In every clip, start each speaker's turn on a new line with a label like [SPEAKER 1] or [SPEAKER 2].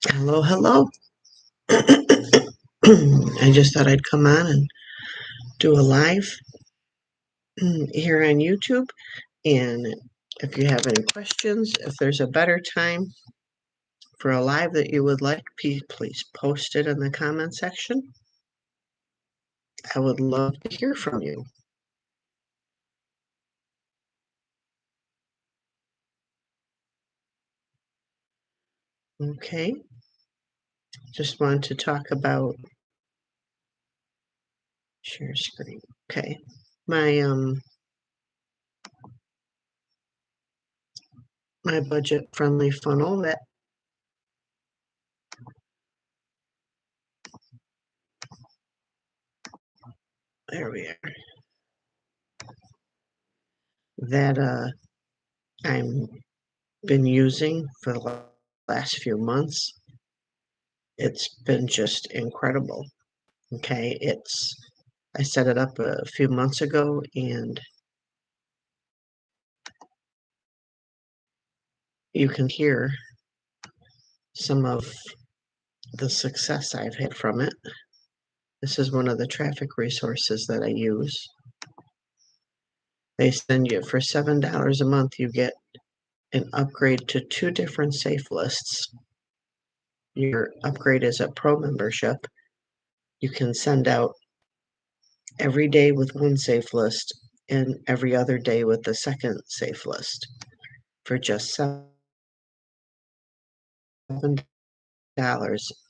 [SPEAKER 1] Hello, hello. I just thought I'd come on and do a live here on YouTube. And if you have any questions, if there's a better time for a live that you would like, please post it in the comment section. I would love to hear from you. Okay. Just wanted to talk about share screen. Okay. My budget friendly funnel that there we are. That I'm been using for the last few months. It's been just incredible. Okay, I set it up a few months ago, and you can hear some of the success I've had from it. This is one of the traffic resources that I use. They send you for $7 a month, you get an upgrade to 2 different safe lists. Your upgrade is a pro membership. You can send out every day with one safe list and every other day with the second safe list for just $7,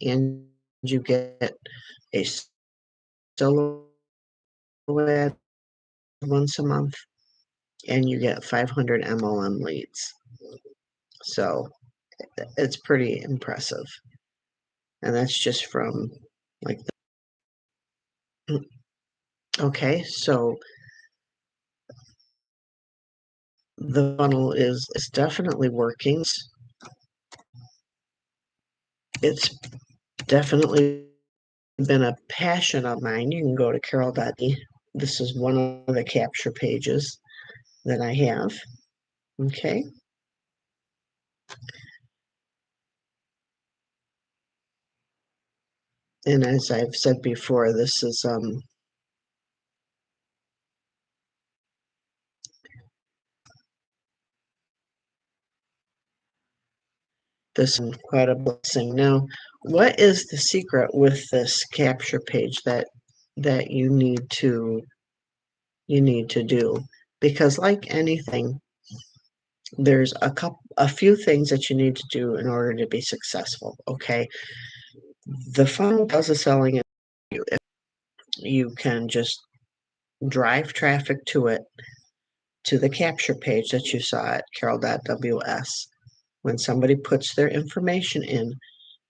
[SPEAKER 1] and you get a solo ad once a month, and you get 500 MLM leads. So it's pretty impressive. And that's just from like okay, so the funnel is definitely working. It's definitely been a passion of mine. You can go to carol.e. This is one of the capture pages that I have. Okay. And as I've said before, this is this incredible thing. Now, what is the secret with this capture page that you need to do? Because like anything, there's a few things that you need to do in order to be successful. Okay, the funnel does the selling. You can just drive traffic to it, to the capture page that you saw at carol.ws. When somebody puts their information in,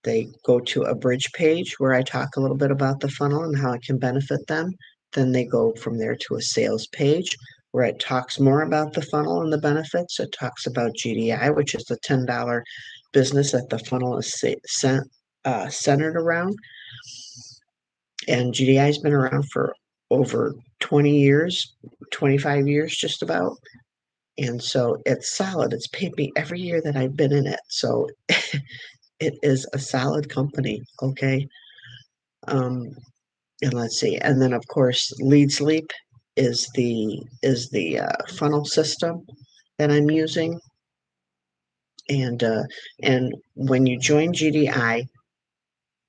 [SPEAKER 1] they go to a bridge page where I talk a little bit about the funnel and how it can benefit them. Then they go from there to a sales page where it talks more about the funnel and the benefits. It talks about GDI, which is the $10 business that the funnel is centered around. And GDI has been around for over 20 years, 25 years, just about. And so it's solid. It's paid me every year that I've been in it. So it is a solid company. Okay. And let's see. And then of course, Leads Leap is the funnel system that I'm using. And when you join GDI,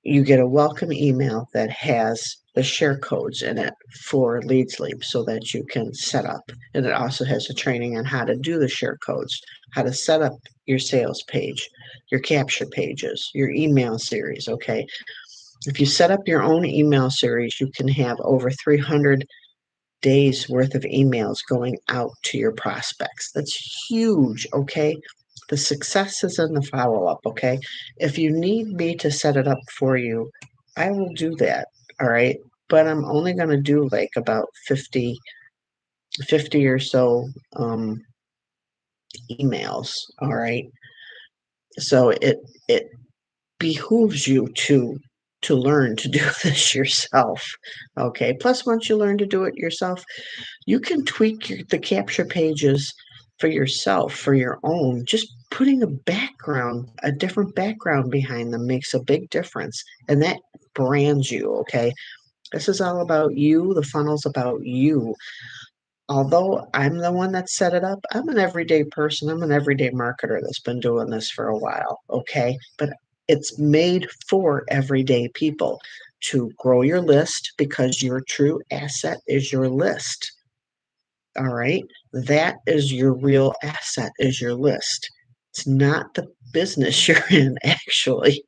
[SPEAKER 1] you get a welcome email that has the share codes in it for Leads Leap so that you can set up. And it also has a training on how to do the share codes, how to set up your sales page, your capture pages, your email series. Okay. If you set up your own email series, you can have over 300 days worth of emails going out to your prospects. That's huge. Okay. The success is in the follow up. Okay. If you need me to set it up for you, I will do that. All right. But I'm only going to do like about 50 or so emails. All right. So it behooves you to learn to do this yourself. Okay. Plus, once you learn to do it yourself, you can tweak the capture pages for yourself, for your own. Just putting a different background behind them makes a big difference. And that brands you. Okay. This is all about you. The funnel's about you. Although I'm the one that set it up, I'm an everyday person. I'm an everyday marketer that's been doing this for a while. Okay. But it's made for everyday people to grow your list because your true asset is your list. All right. That is your real asset, is your list. It's not the business you're in, actually.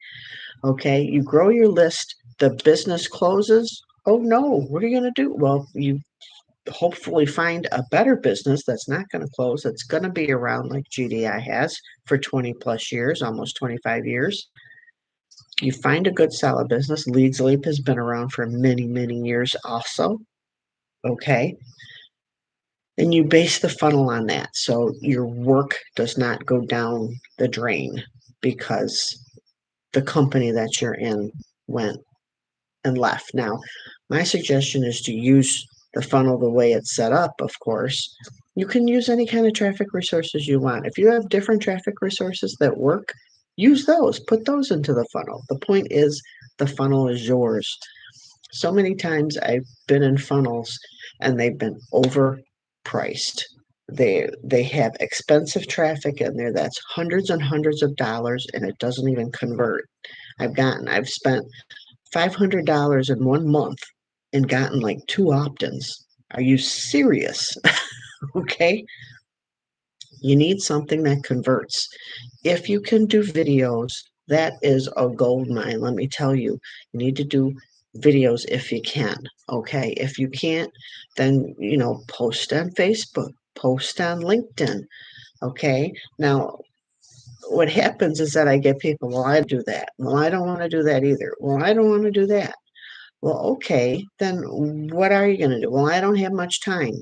[SPEAKER 1] Okay. You grow your list, the business closes. Oh no, what are you going to do? Well, you hopefully find a better business that's not going to close. It's going to be around like GDI has for 20 plus years, almost 25 years. You find a good solid business. Leads Leap has been around for many, many years also. Okay. And you base the funnel on that. So your work does not go down the drain because the company that you're in went and left. Now, my suggestion is to use the funnel the way it's set up, of course. You can use any kind of traffic resources you want. If you have different traffic resources that work, use those, put those into the funnel. The point is, the funnel is yours. So many times I've been in funnels and they've been overpriced. They have expensive traffic in there that's hundreds and hundreds of dollars and it doesn't even convert. I've spent $500 in 1 month and gotten like 2 opt-ins. Are you serious? Okay. You need something that converts. If you can do videos, that is a gold mine, let me tell you. You need to do videos if you can. Okay. If you can't, then, post on Facebook, post on LinkedIn. Okay. Now, what happens is that I get people, well, I do that. Well, I don't want to do that either. Well, I don't want to do that. Well, okay, then what are you going to do? Well, I don't have much time.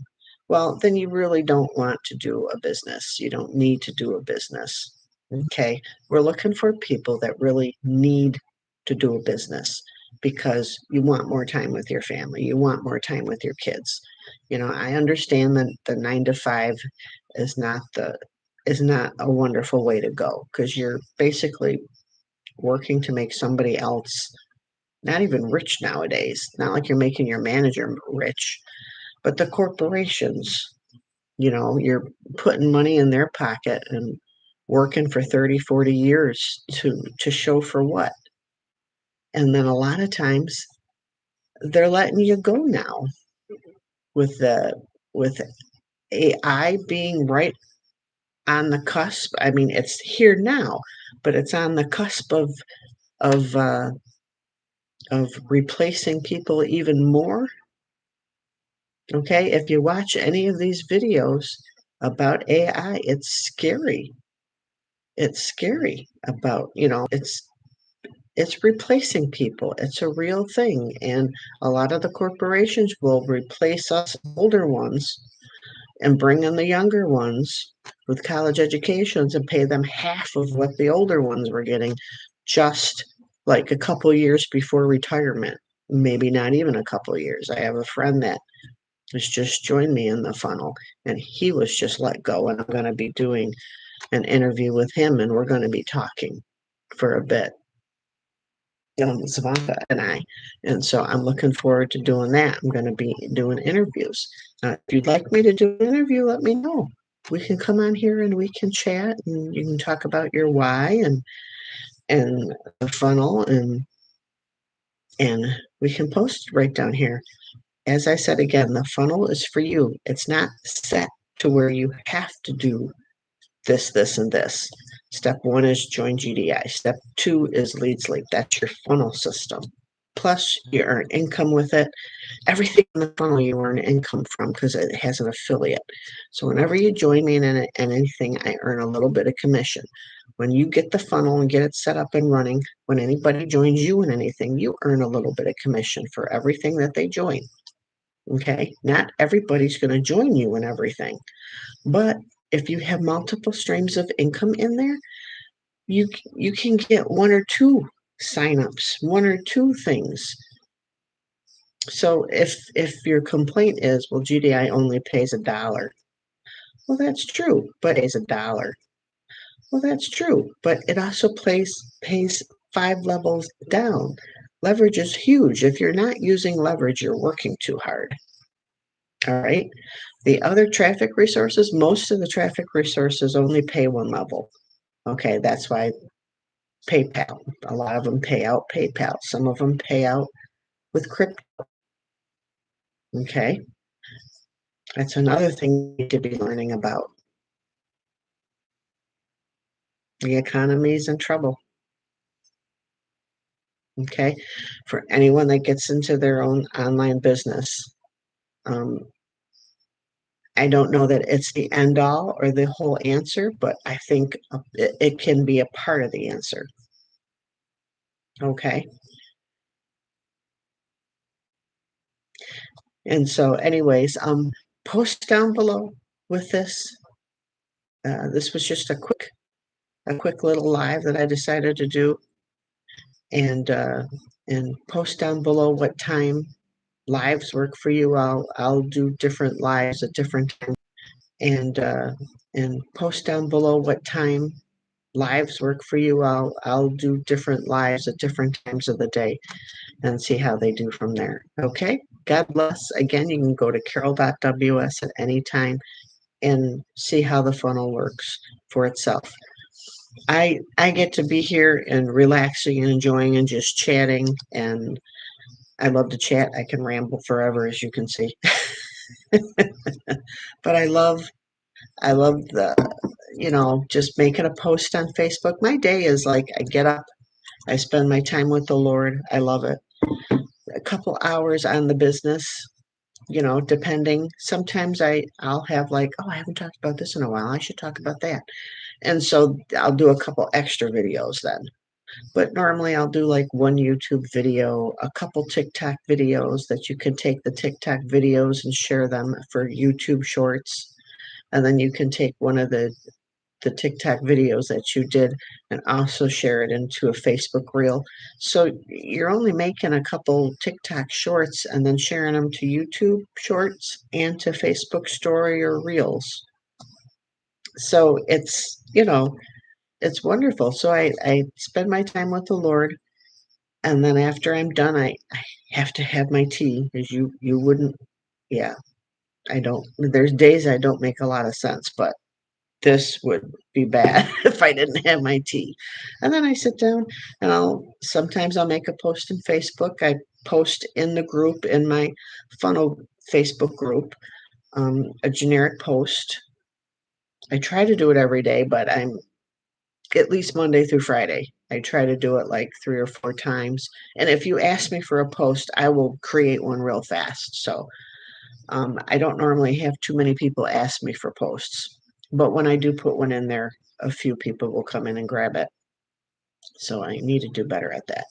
[SPEAKER 1] Well, then you really don't want to do a business. You don't need to do a business. Okay, we're looking for people that really need to do a business because you want more time with your family. You want more time with your kids. I understand that the 9 to 5 is not a wonderful way to go because you're basically working to make somebody else not even rich nowadays. Not like you're making your manager rich, but the corporations, you're putting money in their pocket and working for 30, 40 years to show for what? And then a lot of times they're letting you go now with with AI being right on the cusp. I mean, it's here now, but it's on the cusp of uh, of replacing people even more. Okay, if you watch any of these videos about AI, it's scary. It's scary about, it's replacing people. It's a real thing. And a lot of the corporations will replace us older ones and bring in the younger ones with college educations and pay them half of what the older ones were getting just like a couple years before retirement. Maybe not even a couple years. I have a friend that has just joined me in the funnel and he was just let go, and I'm going to be doing an interview with him and we're going to be talking for a bit, Savanta and I. And so I'm looking forward to doing that. I'm going to be doing interviews. If you'd like me to do an interview, let me know. We can come on here and we can chat and you can talk about your why and the funnel and we can post right down here. As I said again, the funnel is for you. It's not set to where you have to do this, this, and this. Step 1 is join GDI. Step 2 is Leads Leap. That's your funnel system. Plus, you earn income with it. Everything in the funnel you earn income from because it has an affiliate. So whenever you join me in anything, I earn a little bit of commission. When you get the funnel and get it set up and running, when anybody joins you in anything, you earn a little bit of commission for everything that they join. Okay, not everybody's going to join you in everything, but if you have multiple streams of income in there, you can get 1 or 2 signups, one or two things. So if your complaint is, well, GDI only pays $1, well, that's true, but it's $1. Well, that's true, but it also pays 5 levels down. Leverage is huge. If you're not using leverage, you're working too hard. All right. The other traffic resources, most of the traffic resources only pay 1 level. Okay, that's why PayPal, a lot of them pay out PayPal. Some of them pay out with crypto. Okay, that's another thing you need to be learning about. The economy is in trouble. Okay, for anyone that gets into their own online business, um, I don't know that it's the end all or the whole answer, but I think it can be a part of the answer. Okay. And so, anyways, post down below with this. This was just a quick little live that I decided to do, and post down below what time lives work for you. I'll do different lives at different times, and post down below what time lives work for you. I'll do different lives at different times of the day and see how they do from there. Okay. God bless. Again, you can go to carol.ws at any time and see how the funnel works for itself. I get to be here and relaxing and enjoying and just chatting, and I love to chat. I can ramble forever, as you can see. But I love the, just making a post on Facebook. My day is like I get up, I spend my time with the Lord. I love it. A couple hours on the business, depending. Sometimes I'll have like, oh, I haven't talked about this in a while. I should talk about that. And so I'll do a couple extra videos then. But normally I'll do like one YouTube video, a couple TikTok videos that you can take the TikTok videos and share them for YouTube shorts. And then you can take one of the TikTok videos that you did and also share it into a Facebook reel. So you're only making a couple TikTok shorts and then sharing them to YouTube shorts and to Facebook story or reels. So it's wonderful. So I spend my time with the Lord, and then after I'm done, I have to have my tea, because you wouldn't. Yeah, I don't. There's days I don't make a lot of sense, but this would be bad if I didn't have my tea. And then I sit down and sometimes I'll make a post in Facebook. I post in the group, in my funnel Facebook group, a generic post. I try to do it every day, but I'm at least Monday through Friday. I try to do it like 3 or 4 times. And if you ask me for a post, I will create one real fast. So I don't normally have too many people ask me for posts. But when I do put one in there, a few people will come in and grab it. So I need to do better at that.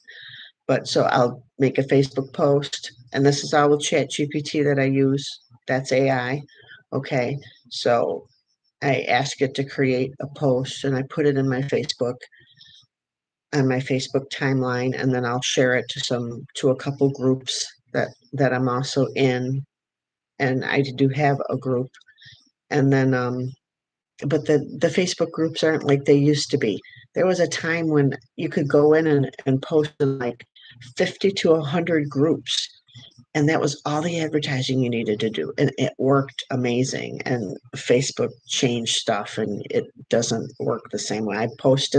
[SPEAKER 1] But so I'll make a Facebook post, and this is all with ChatGPT that I use. That's AI. Okay. So I ask it to create a post, and I put it in my Facebook, on my Facebook timeline, and then I'll share it to a couple groups that I'm also in, and I do have a group. And then but the Facebook groups aren't like they used to be. There was a time when you could go in and post in like 50 to 100 groups, and that was all the advertising you needed to do, and it worked amazing. And Facebook changed stuff, and it doesn't work the same way. I post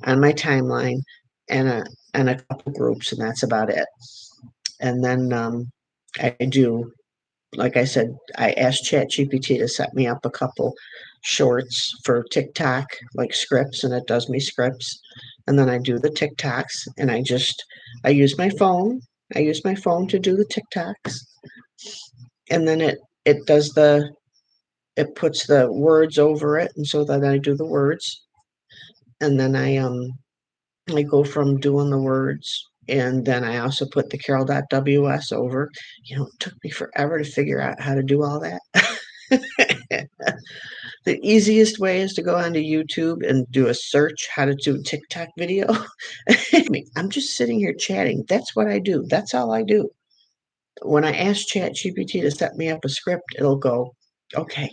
[SPEAKER 1] on my timeline and a couple groups, and that's about it. And then I do, like I said, I asked ChatGPT to set me up a couple shorts for TikTok, like scripts, and it does me scripts. And then I do the TikToks, and I use my phone. I use my phone to do the TikToks, and then it puts the words over it, and so that I do the words, and then I go from doing the words, and then I also put the carol.ws over. It took me forever to figure out how to do all that. The easiest way is to go onto YouTube and do a search how to do TikTok video. I'm just sitting here chatting. That's what I do. That's all I do. When I ask ChatGPT to set me up a script, it'll go, okay,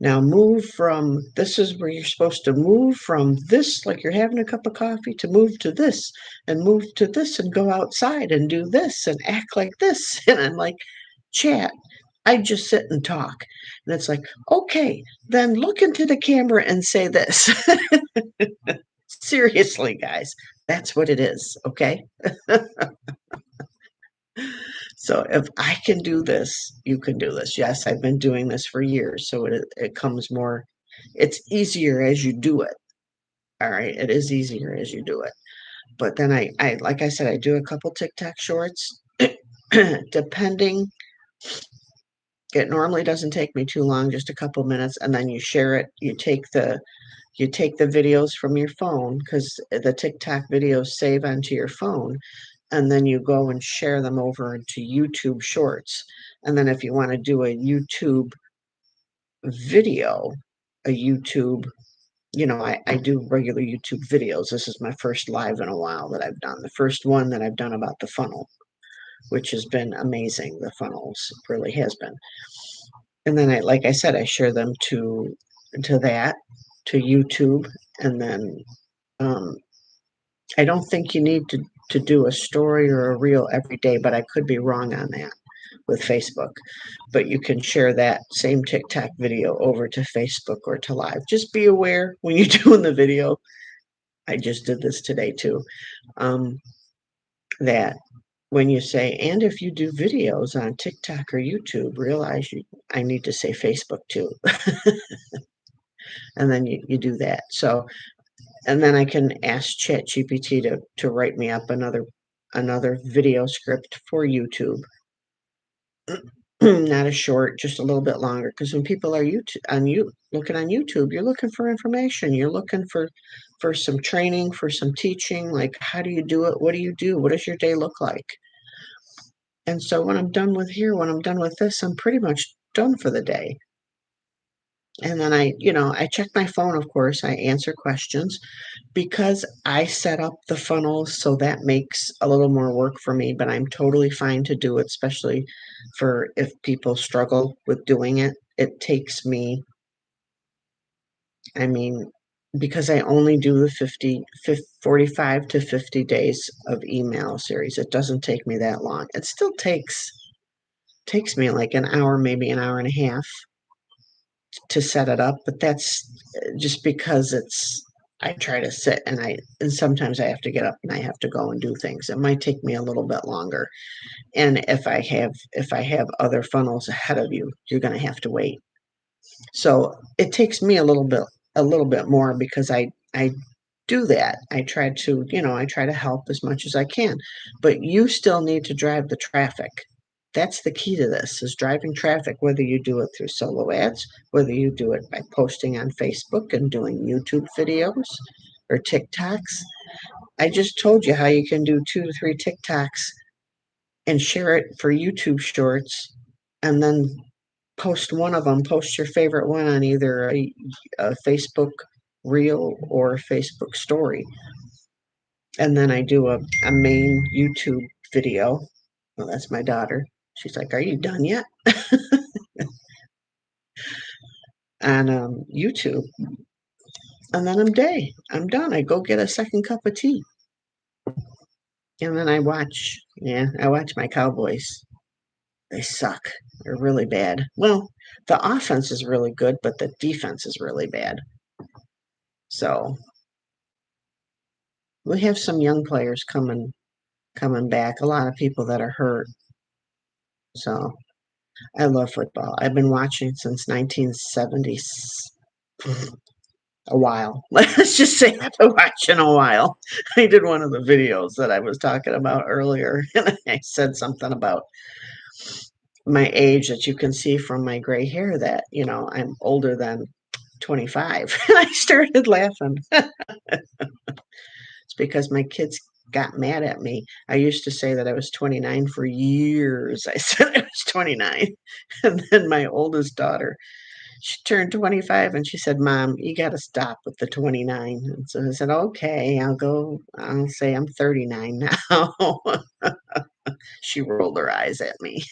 [SPEAKER 1] now move from this is where you're supposed to move from this, like you're having a cup of coffee, to move to this and move to this and go outside and do this and act like this. And I'm like, chat, I just sit and talk. And it's like, okay, then look into the camera and say this. Seriously, guys, that's what it is. Okay. So if I can do this, you can do this. Yes, I've been doing this for years. So it comes more, it's easier as you do it. All right. It is easier as you do it. But then I like I said, I do a couple TikTok shorts. Depending, it normally doesn't take me too long, just a couple minutes, and then you share it. You take the videos from your phone because the TikTok videos save onto your phone, and then you go and share them over into YouTube Shorts. And then if you want to do a YouTube video, a YouTube, I do regular YouTube videos. This is my first live in a while that I've done. The first one that I've done about the funnel, which has been amazing. The funnels really has been. And then like I said, I share them to that, to YouTube, and then um, I don't think you need to do a story or a reel every day, but I could be wrong on that with Facebook. But you can share that same TikTok video over to Facebook or to live. Just be aware when you're doing the video. I just did this today too. That when you say, and if you do videos on TikTok or YouTube, realize I need to say Facebook too. And then you do that. So, and then I can ask ChatGPT to write me up another video script for YouTube. Not a short, just a little bit longer. Because when people are looking on YouTube, you're looking for information. You're looking for some training, for some teaching. Like, how do you do it? What do you do? What does your day look like? And so when I'm done with this, I'm pretty much done for the day. And then I check my phone, of course. I answer questions because I set up the funnels, so that makes a little more work for me, but I'm totally fine to do it, especially for if people struggle with doing it. It takes me, I mean, because I only do the 45 to 50 days of email series, it doesn't take me that long. It still takes me like an hour, maybe an hour and a half to set it up, but that's just because I try to sit and sometimes I have to get up and I have to go and do things. It might take me a little bit longer. And if I have other funnels ahead of you, you're going to have to wait. So it takes me a little bit more because I do that. I try to help as much as I can, but you still need to drive the traffic. That's the key to this, is driving traffic, whether you do it through solo ads, whether you do it by posting on Facebook and doing YouTube videos or TikToks. I just told you how you can do 2 to 3 TikToks and share it for YouTube shorts and then post your favorite one on either a Facebook reel or Facebook story. And then I do a main YouTube video. Well, that's my daughter. She's like, "Are you done yet?" On YouTube. And then I'm done. I go get a second cup of tea. And then I watch my Cowboys. They suck. They're really bad. Well, the offense is really good, but the defense is really bad. So we have some young players coming back. A lot of people that are hurt. So I love football. I've been watching since 1970s. A while. Let's just say I've been watching a while. I did one of the videos that I was talking about earlier, and I said something about my age that you can see from my gray hair that, I'm older than 25. And I started laughing. It's because my kids got mad at me. I used to say that I was 29 for years. I said I was 29. And then my oldest daughter, she turned 25 and she said, "Mom, you got to stop with the 29." And so I said, "Okay, I'll say I'm 39 now." She rolled her eyes at me.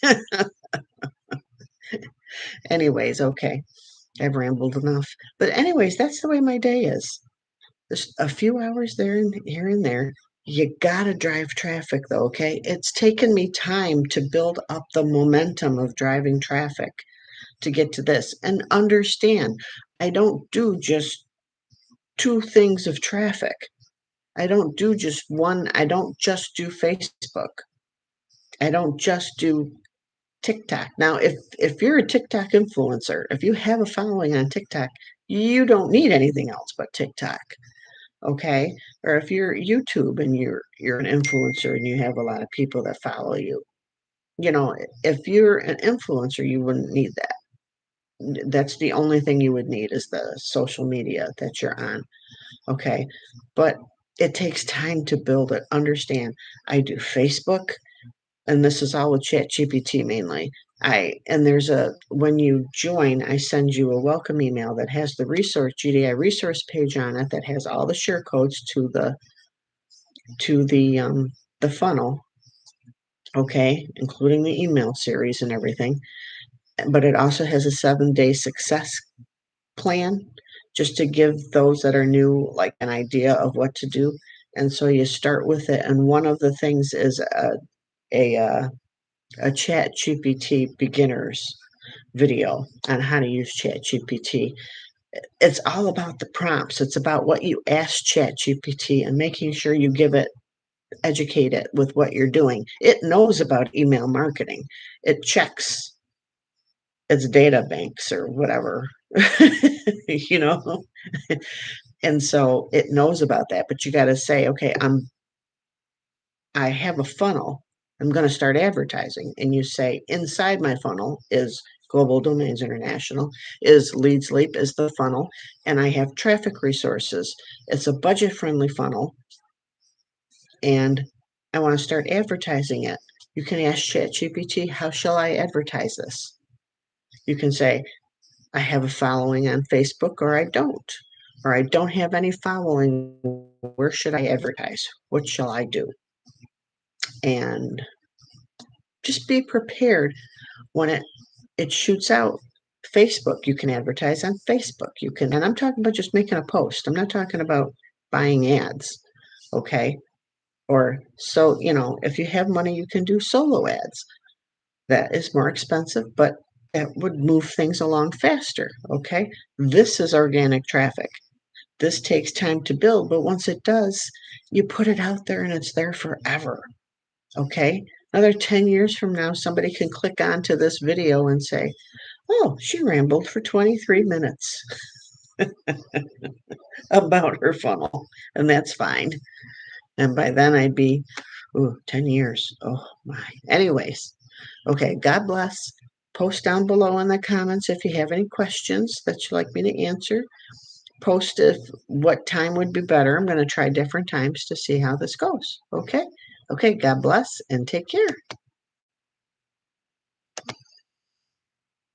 [SPEAKER 1] Anyways, okay, I've rambled enough. But anyways, that's the way my day is. There's a few hours there and here and there. You gotta drive traffic though, okay? It's taken me time to build up the momentum of driving traffic to get to this. And understand, I don't do just two things of traffic. I don't do just one. I don't just do Facebook. I don't just do TikTok. Now, if you're a TikTok influencer, if you have a following on TikTok, you don't need anything else but TikTok. Okay? Or if you're YouTube and you're an influencer and you have a lot of people that follow you. If you're an influencer, you wouldn't need that. That's the only thing you would need is the social media that you're on. Okay? But it takes time to build it. Understand, I do Facebook, and this is all with ChatGPT mainly. When you join, I send you a welcome email that has the GDI resource page on it that has all the share codes to the funnel, okay, including the email series and everything. But it also has a 7-day success plan just to give those that are new like an idea of what to do. And so you start with it, and one of the things is a Chat GPT beginners video on how to use Chat GPT. It's all about the prompts. It's about what you ask Chat GPT and making sure you educate it with what you're doing. It knows about email marketing. It checks its data banks or whatever, you know, and so it knows about that. But you got to say, okay, I have a funnel. I'm going to start advertising. And you say, inside my funnel is Global Domains International, is Leads Leap is the funnel, and I have traffic resources. It's a budget friendly funnel, and I want to start advertising it. You can ask ChatGPT, how shall I advertise this? You can say, I have a following on Facebook, or I don't have any following. Where should I advertise? What shall I do? And just be prepared when it shoots out. Facebook, you can advertise on Facebook. And I'm talking about just making a post. I'm not talking about buying ads. Okay. Or so, if you have money, you can do solo ads. That is more expensive, but that would move things along faster. Okay. This is organic traffic. This takes time to build, but once it does, you put it out there and it's there forever. Okay. Another 10 years from now, somebody can click onto this video and say, oh, she rambled for 23 minutes about her funnel, and that's fine. And by then I'd be, 10 years. Oh my. Anyways, okay, God bless. Post down below in the comments if you have any questions that you'd like me to answer. Post what time would be better. I'm going to try different times to see how this goes. Okay? Okay, God bless and take care.